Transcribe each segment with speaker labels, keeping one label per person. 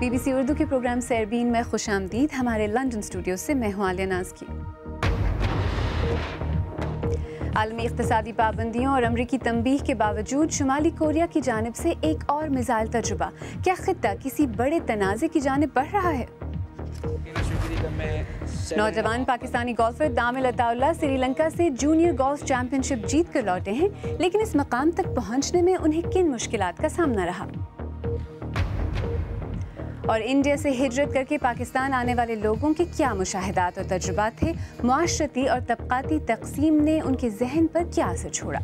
Speaker 1: BBC Urdu کے programme سیربین میں خوش آمدید. ہمارے لندن اسٹوڈیو سے میں ہوں عالیہ ناز کی. عالمی اقتصادی پابندیوں اور امریکی تنبیہ کے باوجود شمالی کوریا کی جانب سے ایک اور میزائل تجربہ. کیا خطہ کسی بڑے تنازع کی جانب بڑھ رہا ہے؟ نوجوان پاکستانی گولفر دامل عطا اللہ سری لنکا سے جونیئر گولف چیمپئن شپ جیت کر لوٹے ہیں، لیکن اس مقام تک پہنچنے میں انہیں کن مشکلات کا سامنا رہا؟ اور انڈیا سے ہجرت کر کے پاکستان آنے والے لوگوں کے کیا مشاہدات اور تجربات تھے؟ معاشرتی اور طبقاتی تقسیم نے ان کے ذہن پر کیا اثر چھوڑا؟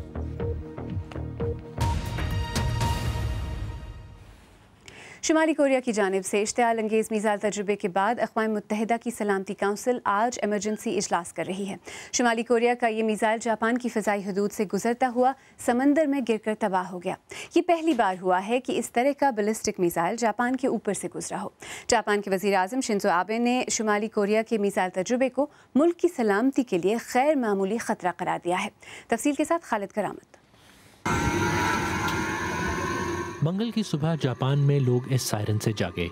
Speaker 1: شمالی کوریا کی جانب سے اشتعال انگیز میزائل تجربے کے بعد اقوام متحدہ کی سلامتی کونسل آج ایمرجنسی اجلاس کر رہی ہے. شمالی کوریا کا یہ میزائل جاپان کی فضائی حدود سے گزرتا ہوا سمندر میں گر کر تباہ ہو گیا. یہ پہلی بار ہوا ہے کہ اس طرح کا بیلسٹک میزائل جاپان کے اوپر سے گزرا ہو. جاپان کے وزیر اعظم شنزو آبے نے شمالی کوریا کے میزائل تجربے کو ملک کی سلامتی کے لیے غیر معمولی خطرہ قرار دیا ہے. تفصیل کے ساتھ خالد کرامت.
Speaker 2: منگل کی صبح جاپان میں لوگ اس سائرن سے جاگے.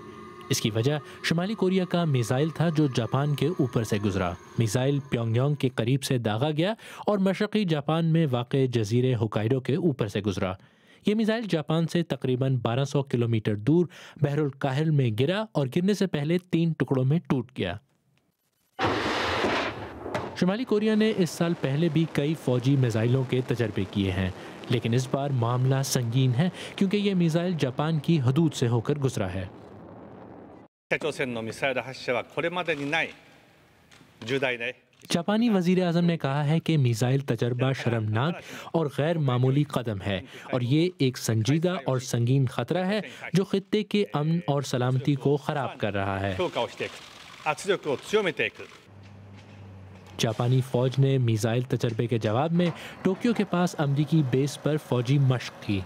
Speaker 2: اس کی وجہ شمالی کوریا کا میزائل تھا جو جاپان کے اوپر سے گزرا. میزائل پیونگ یانگ کے قریب سے داغا گیا اور مشرقی جاپان میں واقع جزیرے ہوکائیڈو کے اوپر سے گزرا. یہ میزائل جاپان سے تقریباً 1200 کلومیٹر دور بحر الکاہل میں گرا اور گرنے سے پہلے 3 ٹکڑوں میں ٹوٹ گیا. شمالی کوریا نے اس سال پہلے بھی کئی فوجی میزائلوں کے تجربے کیے ہیں، لیکن اس بار معاملہ سنگین ہے کیونکہ یہ میزائل جاپان کی حدود سے ہو کر گزرا ہے. جاپانی وزیر اعظم نے کہا ہے کہ میزائل تجربہ شرمناک اور غیر معمولی قدم ہے اور یہ ایک سنجیدہ اور سنگین خطرہ ہے جو خطے کے امن اور سلامتی کو خراب کر رہا ہے. جاپانی فوج نے میزائل تجربے کے جواب میں ٹوکیو کے پاس امریکی بیس پر فوجی مشق کی.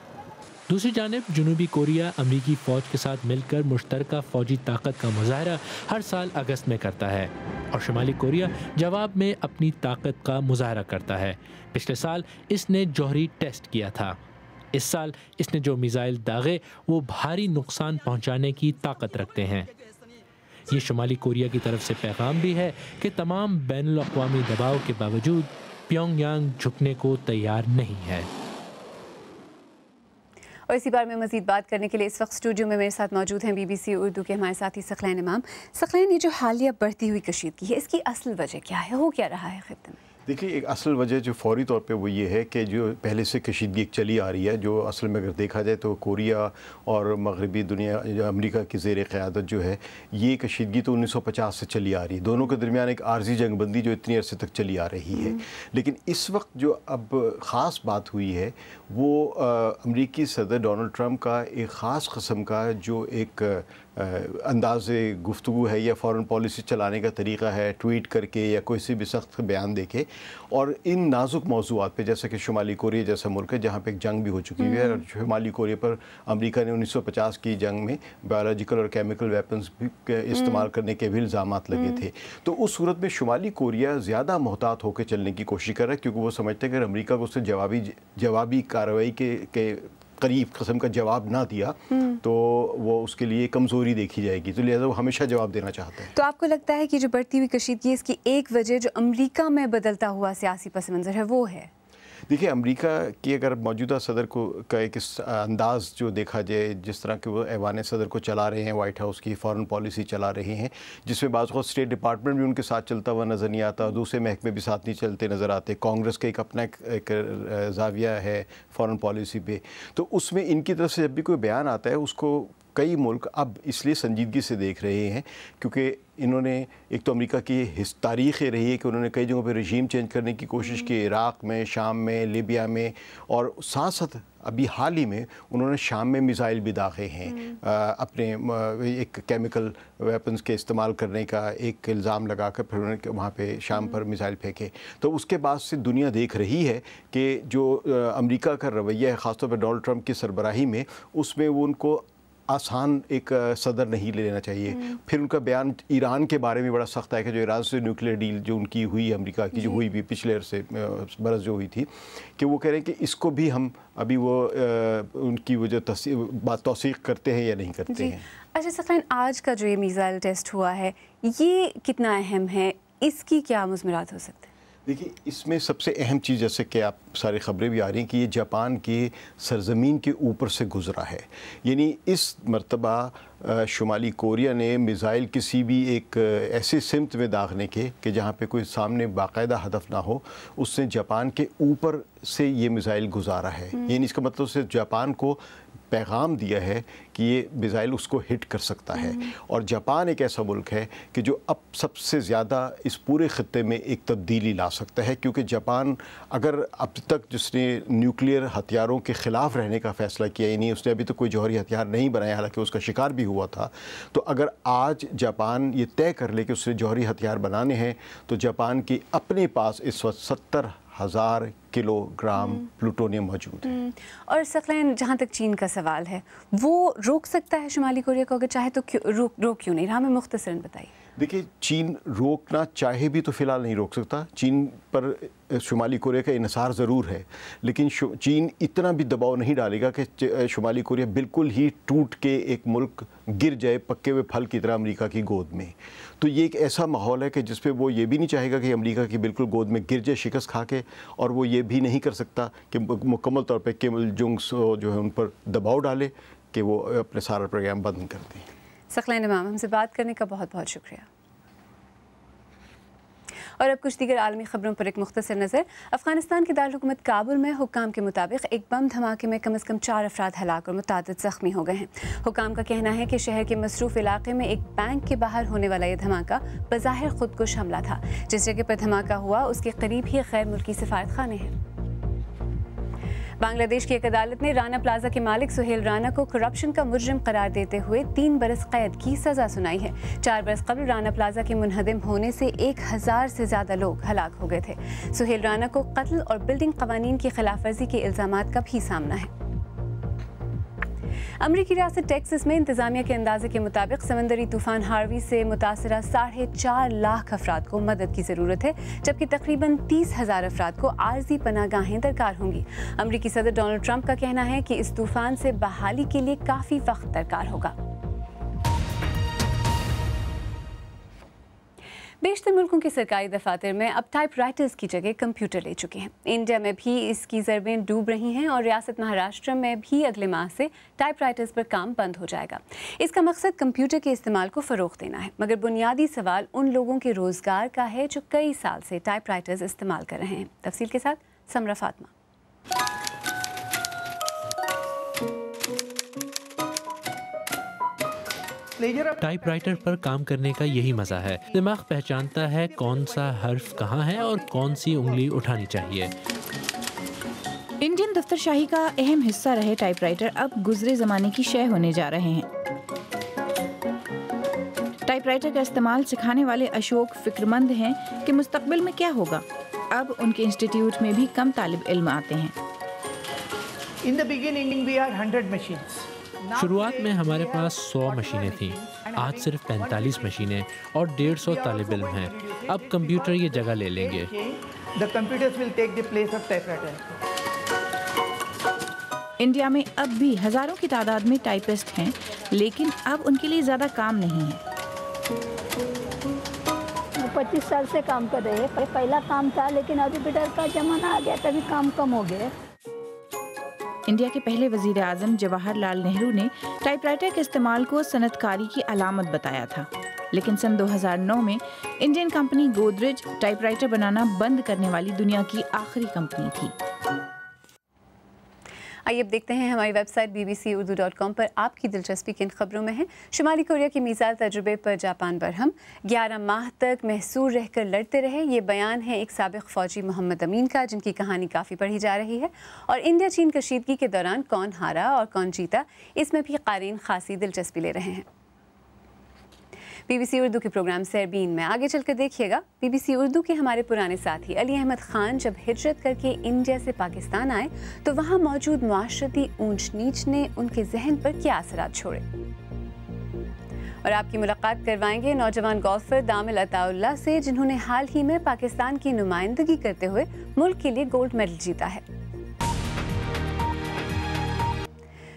Speaker 2: دوسری جانب جنوبی کوریا امریکی فوج کے ساتھ مل کر مشترکہ فوجی طاقت کا مظاہرہ ہر سال اگست میں کرتا ہے اور شمالی کوریا جواب میں اپنی طاقت کا مظاہرہ کرتا ہے. پچھلے سال اس نے جوہری ٹیسٹ کیا تھا. اس سال اس نے جو میزائل داغے وہ بھاری نقصان پہنچانے کی طاقت رکھتے ہیں. یہ شمالی کوریا کی طرف سے پیغام بھی ہے کہ تمام بین الاقوامی دباؤ کے باوجود پیونگ یانگ جھکنے کو تیار نہیں ہے.
Speaker 1: اور اسی بارے میں مزید بات کرنے کے لیے اس وقت اسٹوڈیو میں میرے ساتھ موجود ہیں BBC اردو کے ہمارے ساتھی ثقلین امام. ثقلین، یہ جو حالیہ بڑھتی ہوئی کشیدگی ہے اس کی اصل وجہ کیا ہے؟ ہو کیا رہا ہے خطے میں؟
Speaker 3: دیکھیے، ایک اصل وجہ جو فوری طور پہ وہ یہ ہے کہ جو پہلے سے کشیدگی ایک چلی آ رہی ہے، جو اصل میں اگر دیکھا جائے تو کوریا اور مغربی دنیا جو امریکہ کی زیر قیادت جو ہے، یہ کشیدگی تو 1950 سے چلی آ رہی ہے. دونوں کے درمیان ایک عارضی جنگ بندی جو اتنی عرصے تک چلی آ رہی ہے. لیکن اس وقت جو اب خاص بات ہوئی ہے وہ امریکی صدر ڈونلڈ ٹرمپ کا ایک خاص قسم کا جو ایک انداز گفتگو ہے یا فورن پالیسی چلانے کا طریقہ ہے، ٹویٹ کر کے یا کوئی سی بھی سخت بیان دے کے، اور ان نازک موضوعات پہ جیسا کہ شمالی کوریا جیسا ملک ہے جہاں پہ ایک جنگ بھی ہو چکی ہوئی ہے اور شمالی کوریا پر امریکہ نے 1950 کی جنگ میں بایولوجیکل اور کیمیکل ویپنز بھی استعمال کرنے کے بھی الزامات لگے تھے. تو اس صورت میں شمالی کوریا زیادہ محتاط ہو کے چلنے کی کوشش کر رہا ہے کیونکہ وہ سمجھتے ہیں کہ اگر امریکہ کو اس سے جوابی کارروائی کے قریب قسم کا جواب نہ دیا تو وہ اس کے لیے کمزوری دیکھی جائے گی، تو لہٰذا وہ ہمیشہ جواب دینا چاہتا ہے.
Speaker 1: تو آپ کو لگتا ہے کہ جو بڑھتی ہوئی کشیدگی اس کی ایک وجہ جو امریکہ میں بدلتا ہوا سیاسی پس منظر ہے وہ ہے؟
Speaker 3: دیکھیے، امریکہ کی اگر موجودہ صدر کا ایک انداز جو دیکھا جائے، جس طرح کہ وہ ایوان صدر کو چلا رہے ہیں، وائٹ ہاؤس کی فارن پالیسی چلا رہے ہیں، جس میں بعض اوقات اسٹیٹ ڈپارٹمنٹ بھی ان کے ساتھ چلتا ہوا نظر نہیں آتا، دوسرے محکمے بھی ساتھ نہیں چلتے نظر آتے، کانگریس کا ایک اپنا ایک زاویہ ہے فارن پالیسی پہ. تو اس میں ان کی طرف سے جب بھی کوئی بیان آتا ہے اس کو کئی ملک اب اس لیے سنجیدگی سے دیکھ رہے ہیں کیونکہ انہوں نے ایک تو امریکہ کی تاریخ یہ رہی ہے کہ انہوں نے کئی جگہوں پہ رژیم چینج کرنے کی کوشش کی، عراق میں، شام میں، لیبیا میں، اور ساتھ ساتھ ابھی حال ہی میں انہوں نے شام میں میزائل بھی داغے ہیں، اپنے ایک کیمیکل ویپنز کے استعمال کرنے کا ایک الزام لگا کر پھر انہوں نے وہاں پہ شام پر میزائل پھینکے. تو اس کے بعد سے دنیا دیکھ رہی ہے کہ جو امریکہ کا رویہ ہے خاص طور پہ ڈونلڈ ٹرمپ کی سربراہی میں، اس میں وہ ان کو आसान एक सदर नहीं ले लेना चाहिए। फिर उनका बयान ईरान के बारे में बड़ा सख्त है कि जो ईरान से न्यूक्लियर डील जो उनकी हुई अमेरिका की जो हुई भी पिछले बरस जो हुई थी, कि वो कह रहे हैं कि इसको भी हम अभी वो उनकी वो जो बात तौसीक करते हैं या नहीं करते हैं।
Speaker 1: अच्छा सखीन, आज का जो ये मीज़ाइल टेस्ट हुआ है ये कितना अहम है, इसकी क्या मुज़मरात हो सकते हैं?
Speaker 3: देखिए, इसमें सबसे अहम चीज़, जैसे कि आप सारी ख़बरें भी आ रही हैं, कि ये जापान के सरज़मीन के ऊपर से गुज़रा है। यानी इस मरतबा शुमाली कोरिया ने मिज़ाइल किसी भी एक ऐसे सिमत में दागने के कि जहाँ पे कोई सामने बाकायदा हदफ ना हो, उसने जापान के ऊपर से ये मिज़ाइल गुजारा है। यानी इसका मतलब सिर्फ जापान को पैगाम दिया है कि ये मिज़ाइल उसको हिट कर सकता है। और जापान एक ऐसा मुल्क है कि जो अब सबसे ज़्यादा इस पूरे ख़त्ते में एक तब्दीली ला सकता है, क्योंकि जापान अगर अब तक जिसने न्यूक्लियर हथियारों के ख़िलाफ़ रहने का फ़ैसला किया ही नहीं, उसने अभी तक कोई जौहरी हथियार नहीं बनाया, हालांकि उसका शिकार भी हुआ था, तो अगर आज जापान ये तय कर ले कि उसने जौहरी हथियार बनाने हैं, तो जापान की अपने पास इस वक्त 70,000 किलोग्राम प्लूटोनियम मौजूद है।
Speaker 1: और सखलैन, जहाँ तक चीन का सवाल है, वो रोक सकता है शुमाली कोरिया को? अगर चाहे तो रोक क्यों नहीं रहा? हमें मुख्तसरन बताइए।
Speaker 3: देखिए, चीन रोकना चाहे भी तो फ़िलहाल नहीं रोक सकता। चीन पर शुमाली कोरिया का इन्हिसार ज़रूर है, लेकिन चीन इतना भी दबाव नहीं डालेगा कि शुमाली कोरिया बिल्कुल ही टूट के एक मुल्क गिर जाए पक्के हुए फल की तरह अमेरिका की गोद में। तो ये एक ऐसा माहौल है कि जिस पे वो ये भी नहीं चाहेगा कि अमेरिका की बिल्कुल गोद में गिर जाए शिकस्त खा के, और वो ये भी नहीं कर सकता कि मुकम्मल तौर पर किम जोंग जो है उन पर दबाव डाले कि वो अपने सारा प्रोग्राम बंद कर दें।
Speaker 1: सखलैन इमाम, हमसे बात करने का बहुत बहुत शुक्रिया। और अब कुछ दीगर आलमी खबरों पर एक मुख्तसर नज़र। अफगानिस्तान के दारकूमत काबुल में हुक्काम के मुताबिक एक बम धमाके में कम से कम 4 अफराद हलाक और मुतादिद ज़ख्मी हो गए हैं। हुक्काम का कहना है कि शहर के मसरूफ़ इलाके में एक बैंक के बाहर होने वाला यह धमाका बज़ाहिर खुदकुश हमला था। जिस जगह पर धमाका हुआ उसके करीब ही गैर मुल्की सफारत खाने हैं। बांग्लादेश की एक अदालत ने राना प्लाजा के मालिक सुहेल राना को करप्शन का मुजरिम करार देते हुए 3 बरस कैद की सज़ा सुनाई है। 4 बरस कबल राना प्लाजा के मुनहदम होने से 1000 से ज़्यादा लोग हलाक हो गए थे। सुहेल राना को कत्ल और बिल्डिंग कवानीन की खिलाफ वर्जी के इल्ज़ामात का भी सामना है। अमरीकी रियासत टेक्सास में इंतजामिया के अंदाजे के मुताबिक समंदरी तूफान हार्वी से मुतासरा 4.5 लाख अफराद को मदद की ज़रूरत है, जबकि तकरीबन 30,000 अफराद को आर्जी पनागाहें दरकार होंगी। अमरीकी सदर डोनाल्ड ट्रंप का कहना है कि इस तूफान से बहाली के लिए काफ़ी वक्त दरकार होगा। बेशतर मुल्कों के सरकारी दफातर में अब टाइप राइटर्स की जगह कंप्यूटर ले चुके हैं। इंडिया में भी इसकी ज़रबें डूब रही हैं और रियासत महाराष्ट्र में भी अगले माह से टाइप राइटर्स पर काम बंद हो जाएगा। इसका मकसद कंप्यूटर के इस्तेमाल को फ़रोग़ देना है, मगर बुनियादी सवाल उन लोगों के रोज़गार का है जो कई साल से टाइप राइटर्स इस्तेमाल कर रहे हैं। तफसील के साथ समरा फातिमा।
Speaker 2: टाइपराइटर पर काम करने का यही मज़ा है। दिमाग पहचानता है कौन सा हर्फ कहाँ है और कौन सी उंगली उठानी चाहिए।
Speaker 4: इंडियन दफ्तरशाही का अहम हिस्सा रहे टाइपराइटर अब गुजरे ज़माने की शय होने जा रहे हैं। टाइपराइटर का इस्तेमाल सिखाने वाले अशोक फिक्रमंद हैं कि मुस्तकबिल में क्या होगा। अब उनके इंस्टीट्यूट में भी कम तालिब इल्म आते हैं।
Speaker 5: In the beginning we had 100 machines.
Speaker 2: शुरुआत में हमारे पास 100 मशीनें थीं, आज सिर्फ 45 मशीनें और 150 तालिब इल्म हैं। अब कंप्यूटर ये जगह ले लेंगे।
Speaker 4: इंडिया में अब भी हजारों की तादाद में टाइपिस्ट हैं, लेकिन अब उनके लिए ज़्यादा काम नहीं है।
Speaker 6: 25 साल से काम कर रहे हैं। पहला काम था, लेकिन अभी बिटर का जमाना आ गया, तभी काम कम हो गया।
Speaker 4: इंडिया के पहले वज़ीर आज़म जवाहरलाल नेहरू ने टाइपराइटर के इस्तेमाल को सनतकारी की अलामत बताया था, लेकिन सन 2009 में इंडियन कंपनी गोदरेज टाइपराइटर बनाना बंद करने वाली दुनिया की आखिरी कंपनी थी।
Speaker 1: आइए अब देखते हैं हमारी वेबसाइट bbcurdu.com पर आपकी दिलचस्पी किन खबरों में है। शुमाली कोरिया के मिसाइल तजुर्बे पर जापान बरहम, 11 माह तक महसूर रहकर लड़ते रहे। ये बयान है एक साबिक फ़ौजी मोहम्मद अमीन का, जिनकी कहानी काफ़ी पढ़ी जा रही है। और इंडिया चीन कशीदगी के दौरान कौन हारा और कौन जीता, इसमें भी क़ारीन खासी दिलचस्पी ले रहे हैं। BBC उर्दू के प्रोग्राम सरबीन में आगे चलकर देखिएगा, BBC उर्दू के हमारे पुराने साथी अली अहमद खान जब हिजरत करके इंडिया से पाकिस्तान आए तो वहाँ मौजूद मुआशरती ऊंच नीच ने उनके जहन पर क्या असरात छोड़े। और आपकी मुलाकात करवाएंगे नौजवान गोल्फर दामिल अताउल्लाह से, जिन्होंने हाल ही में पाकिस्तान की नुमाइंदगी करते हुए मुल्क के लिए गोल्ड मेडल जीता है।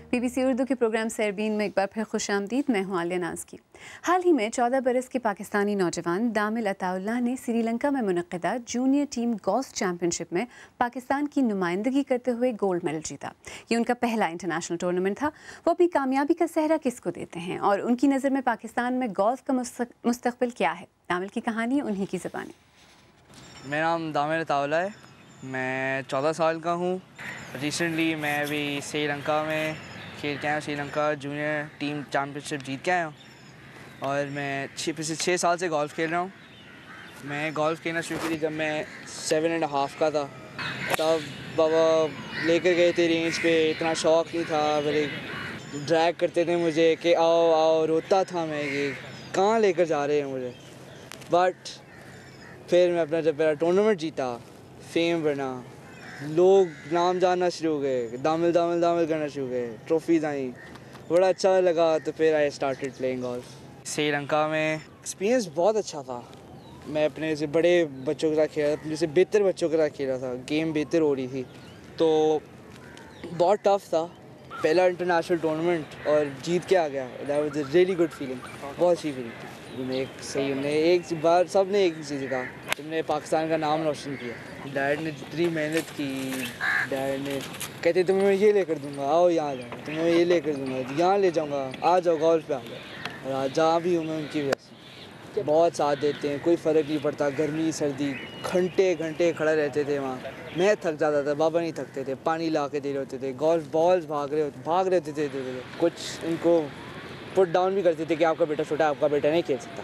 Speaker 1: BBC उर्दू के प्रोग्राम सरबीन में एक बार फिर खुशामदीद। मैं हूँ आलिया नाज की। हाल ही में 14 बरस के पाकिस्तानी नौजवान दामिल अताउल्लाह ने श्रीलंका में मुनक़्क़दा जूनियर टीम गोल्फ चैम्पियनशिप में पाकिस्तान की नुमाइंदगी करते हुए गोल्ड मेडल जीता। ये उनका पहला इंटरनेशनल टूर्नामेंट था। वो अपनी कामयाबी का सेहरा किसको देते हैं और उनकी नज़र में पाकिस्तान में गोल्फ का मुस्तक़बिल क्या है? दामिल की कहानी उन्हीं की ज़बानी।
Speaker 7: मेरा नाम दामिल अताउल्लाह है, मैं 14 साल का हूँ। रिसेंटली मैं अभी श्रीलंका में खेल के आया हूँ, श्रीलंका जूनियर टीम चैम्पियनशिप जीत के आया हूँ और मैं पिछले 6 साल से गोल्फ़ खेल रहा हूँ। मैं गोल्फ़ खेलना शुरू करी जब मैं 7.5 का था, तब बाबा लेकर गए थे रेंज पे। इतना शौक़ नहीं था, बड़े ड्रैग करते थे मुझे कि आओ आओ, रोता था मैं कि कहाँ लेकर जा रहे हैं मुझे। बट फिर मैं अपना जब मेरा टूर्नामेंट जीता, फेम बना, लोग नाम जानना शुरू हो गए, दामिल दामिल दामिल करना शुरू हो गए, ट्रॉफीज़ आई, बड़ा अच्छा लगा। तो फिर I started playing golf. Sri Lanka में एक्सपीरियंस बहुत अच्छा था। मैं अपने से बड़े बच्चों के साथ खेला था, अपने से बेहतर बच्चों के साथ खेला था, गेम बेहतर हो रही थी, तो बहुत टफ था। पहला इंटरनेशनल टूर्नामेंट और जीत के आ गया। That was a really good feeling, बहुत अच्छी फीलिंग थी। एक बार सब ने एक चीज़ कहा, तुमने पाकिस्तान का नाम रोशन किया। डैड ने जितनी मेहनत की, डैड ने कहते तुम्हें मैं ये लेकर दूंगा, आओ यहाँ जाओ, तुम्हें मैं ये लेकर दूंगा, यहाँ ले जाऊँगा, आ जाओ गोल्फ पे आ जाओ। और आज जहाँ भी हूँ मैं उनकी वजह से। बहुत साथ देते हैं, कोई फ़र्क नहीं पड़ता, गर्मी सर्दी, घंटे घंटे खड़े रहते थे वहाँ। मैं थक जाता था, बाबा नहीं थकते थे, पानी ला के दे रहे होते थे, गोल्फ बॉल्स भाग रहे होते थे। कुछ इनको पुट डाउन भी करते थे कि आपका बेटा छोटा है, आपका बेटा नहीं खेल सकता,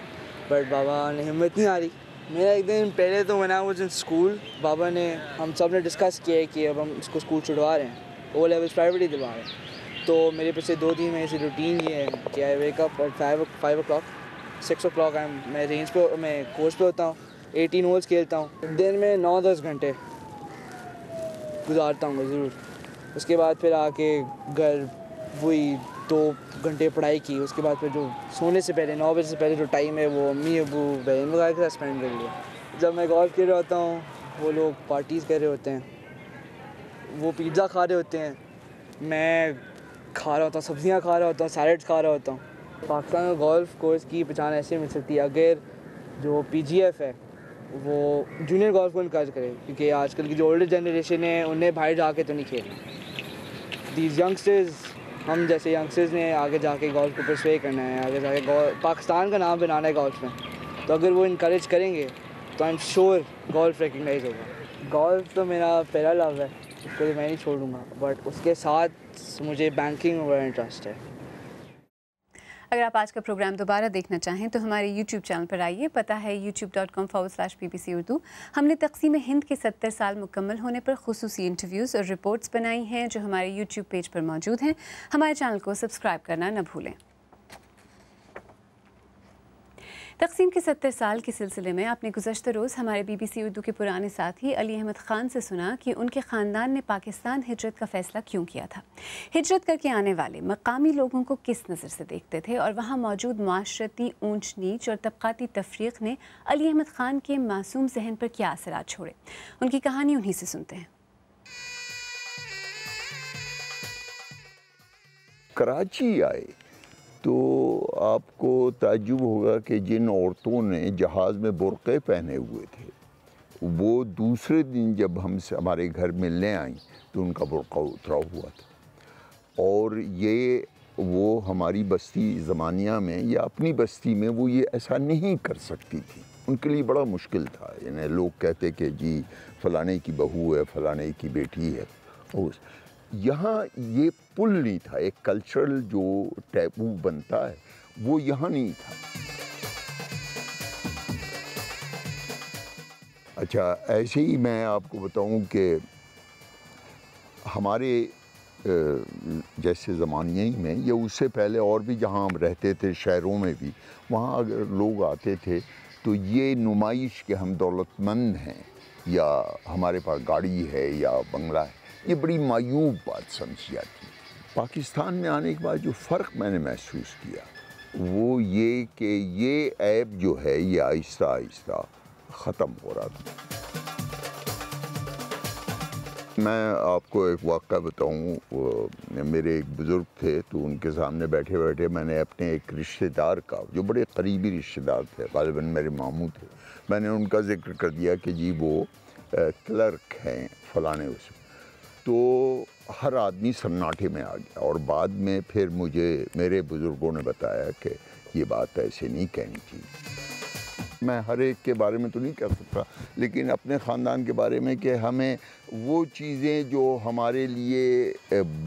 Speaker 7: बट बाबा ने हिम्मत नहीं आ रही। मेरा एक दिन पहले तो मैंने वो स्कूल, बाबा ने हम सब ने डिस्कस किया है कि अब हम इसको स्कूल छुड़वा रहे हैं, ओ लेवल्स प्राइवेट ही दिलवा रहे हैं। तो मेरे पिछले 2-3 महीने से रूटीन ये है कि आई wake up at 5 o'clock, 6 o'clock मैं रेंज पे, मैं कोर्स पे होता हूँ, 18 होल्स खेलता हूँ। दिन में 9-10 घंटे गुजारता हूँ ज़रूर। उसके बाद फिर आके घर वही 2 घंटे पढ़ाई की। उसके बाद फिर जो सोने से पहले 9 बजे से पहले जो टाइम है वो अम्मी अबू बहन वगैरह के साथ स्पेंड कर लिया। जब मैं गोल्फ खेल रहा होता हूँ, वो लोग पार्टीज़ कर रहे होते हैं, वो पिज़्ज़ा खा रहे होते हैं, मैं खा रहा होता हूँ, सब्ज़ियाँ खा रहा होता हूँ, सैलड्स खा रहा होता हूँ। पाकिस्तान में गोल्फ कोर्स की पहचान ऐसे मिल सकती है अगर जो PGF है वो जूनियर गोल्फ को इनकरेज करे, क्योंकि आजकल की जो ओल्डर जनरेशन है उन्हें बाहर जाके तो नहीं खेलना। दीज यंगस्टर्स, हम जैसे यंगस्टर्स ने आगे जाके गोल्फ को परस्वे करना है, आगे जाके पाकिस्तान का नाम बनाना है गोल्फ में, तो अगर वो इनकरेज करेंगे तो I am sure golf recognize होगा। गोल्फ तो मेरा पहला लव है, उसको तो मैं नहीं छोड़ूंगा, बट उसके साथ मुझे बैंकिंग में बड़ा इंटरेस्ट है।
Speaker 1: अगर आप आज का प्रोग्राम दोबारा देखना चाहें तो हमारे YouTube चैनल पर आइए, पता है youtube.com/BBC उर्दू। हमने तक़सीम हिंद के 70 साल मुकम्मल होने पर खुसूसी इंटरव्यूज़ और रिपोर्ट्स बनाई हैं जो हमारे YouTube पेज पर मौजूद हैं। हमारे चैनल को सब्सक्राइब करना न भूलें। तक़सीम के 70 साल के सिलसिले में आपने गुज़श्ता रोज़ हमारे BBC उर्दू के पुराने साथी अली अहमद ख़ान से सुना कि उनके ख़ानदान ने पाकिस्तान हिजरत का फ़ैसला क्यों किया था। हिजरत करके आने वाले मकामी लोगों को किस नज़र से देखते थे और वहाँ मौजूद माशरती ऊंच नीच और तबक़ाती तफरीक़ ने अली अहमद ख़ान के मासूम जहन पर क्या असरात छोड़े। उनकी कहानी उन्हीं से सुनते हैं।
Speaker 8: कराची आए तो आपको ताज्जुब होगा कि जिन औरतों ने जहाज़ में बुर्क़े पहने हुए थे, वो दूसरे दिन जब हमसे हमारे घर मिलने आई तो उनका बुर्क़ा उतरा हुआ था। और ये वो हमारी बस्ती ज़मानिया में या अपनी बस्ती में वो ये ऐसा नहीं कर सकती थी, उनके लिए बड़ा मुश्किल था। यानी लोग कहते कि जी फ़लाने की बहू है, फ़लाने की बेटी है। और यहाँ ये पुल नहीं था, एक कल्चरल जो टैबू बनता है वो यहाँ नहीं था। अच्छा, ऐसे ही मैं आपको बताऊं कि हमारे جیسے زمانے میں یا اس سے پہلے اور بھی جہاں ہم رہتے تھے شہروں میں بھی، وہاں اگر لوگ آتے تھے تو یہ نمائش کہ ہم دولت مند ہیں یا ہمارے پاس گاڑی ہے یا بنگلہ ہے، یہ بڑی معیوب بات سمجھی جاتی ہے۔ پاکستان میں آنے کے بعد جو فرق میں نے محسوس کیا وہ یہ کہ یہ عیب جو ہے یہ آہستہ آہستہ ختم ہو رہا تھا۔ میں آپ کو ایک واقعہ بتاؤں، میرے ایک بزرگ تھے تو ان کے سامنے بیٹھے بیٹھے میں نے اپنے ایک رشتہ دار کا، جو بڑے قریبی رشتہ دار تھے، غالباً میرے ماموں تھے، میں نے ان کا ذکر کر دیا کہ جی وہ کلرک ہیں فلانے اس میں، تو ہر آدمی سناٹے میں آ گیا، اور بعد میں پھر مجھے میرے بزرگوں نے بتایا کہ یہ بات ایسے نہیں کہنی چاہیے۔ میں ہر ایک کے بارے میں تو نہیں کہہ سکتا، لیکن اپنے خاندان کے بارے میں کہ ہمیں وہ چیزیں جو ہمارے لیے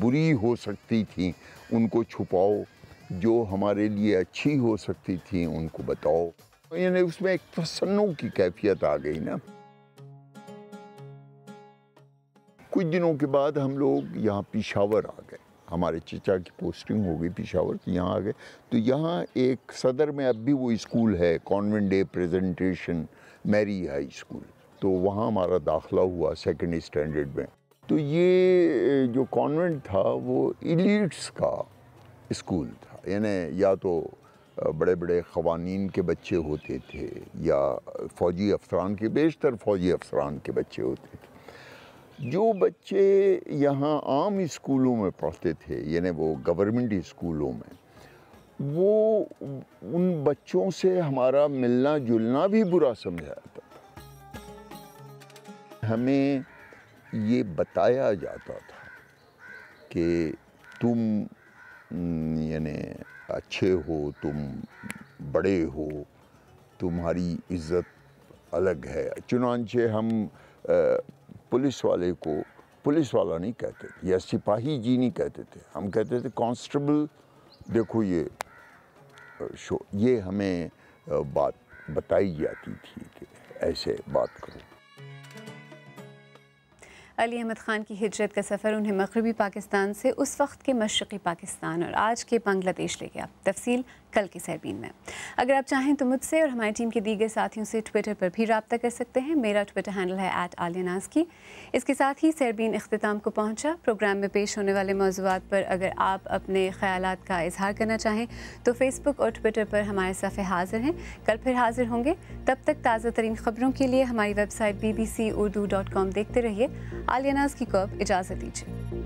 Speaker 8: بری ہو سکتی تھیں ان کو چھپاؤ، جو ہمارے لیے اچھی ہو سکتی تھیں ان کو بتاؤ، یعنی اس میں ایک تسنع کی کیفیت آ گئی نا۔ کچھ دنوں کے بعد ہم لوگ یہاں پشاور آ گئے، ہمارے چچا کی پوسٹنگ ہو گئی پشاور کی، یہاں آ گئے تو یہاں ایک صدر میں اب بھی وہ اسکول ہے، کانوینٹ ڈے پریزنٹیشن میری ہائی اسکول، تو وہاں ہمارا داخلہ ہوا سیکنڈ اسٹینڈرڈ میں۔ تو یہ جو کانوینٹ تھا وہ ایلیٹس کا اسکول تھا، یعنی یا تو بڑے بڑے قوانین کے بچے ہوتے تھے یا فوجی افسران کے، بیشتر فوجی افسران کے بچے ہوتے تھے۔ جو بچے یہاں عام اسکولوں میں پڑھتے تھے، یعنی وہ گورنمنٹ اسکولوں میں، وہ ان بچوں سے ہمارا ملنا جلنا بھی برا سمجھا جاتا تھا۔ ہمیں یہ بتایا جاتا تھا کہ تم یعنی اچھے ہو، تم بڑے ہو، تمہاری عزت الگ ہے۔ چنانچہ ہم پولیس والے کو پولیس والا نہیں کہتے تھے یا سپاہی جی نہیں کہتے تھے، ہم کہتے تھے کانسٹیبل، دیکھو یہ ہمیں بات بتائی جاتی تھی کہ ایسے بات کرو۔
Speaker 1: علی احمد خان کی ہجرت کا سفر انہیں مغربی پاکستان سے اس وقت کے مشرقی پاکستان اور آج کے بنگلہ دیش لے گیا۔ تفصیل کل کی سیربین میں۔ اگر آپ چاہیں تو مجھ سے اور ہماری ٹیم کے دیگر ساتھیوں سے ٹویٹر پر بھی رابطہ کر سکتے ہیں۔ میرا ٹویٹر ہینڈل ہے @عالیہ۔ اس کے ساتھ ہی سیربین اختتام کو پہنچا۔ پروگرام میں پیش ہونے والے موضوعات پر اگر آپ اپنے خیالات کا اظہار کرنا چاہیں تو فیس بک اور ٹویٹر پر ہمارے صفحے حاضر ہیں۔ کل پھر حاضر ہوں گے، تب تک تازہ ترین خبروں کے لیے ہماری ویب سائٹ bbcurdu.com دیکھتے رہیے۔ عالیہ ناز کی کو اب اجازت دیجیے۔